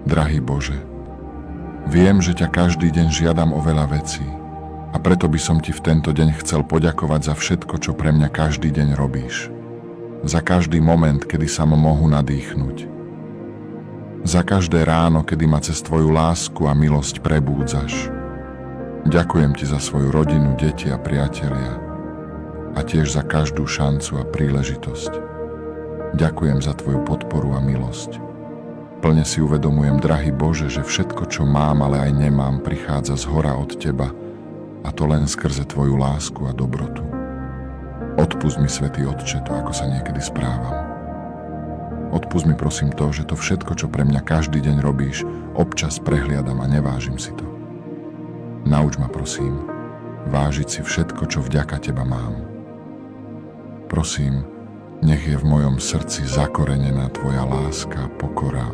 Drahý Bože, viem, že ťa každý deň žiadam o veľa vecí a preto by som ti v tento deň chcel poďakovať za všetko, čo pre mňa každý deň robíš. Za každý moment, kedy sa ma mohu nadýchnuť. Za každé ráno, kedy ma cez tvoju lásku a milosť prebúdzaš. Ďakujem ti za svoju rodinu, deti a priatelia a tiež za každú šancu a príležitosť. Ďakujem za tvoju podporu a milosť. Plne si uvedomujem, drahý Bože, že všetko, čo mám, ale aj nemám, prichádza zhora od teba a to len skrze tvoju lásku a dobrotu. Odpusť mi, Svätý Otče, to, ako sa niekedy správam. Odpusť mi prosím to, že to všetko, čo pre mňa každý deň robíš, občas prehliadam a nevážim si to. Nauč ma prosím, vážiť si všetko, čo vďaka teba mám. Prosím, nech je v mojom srdci zakorenená tvoja láska, pokora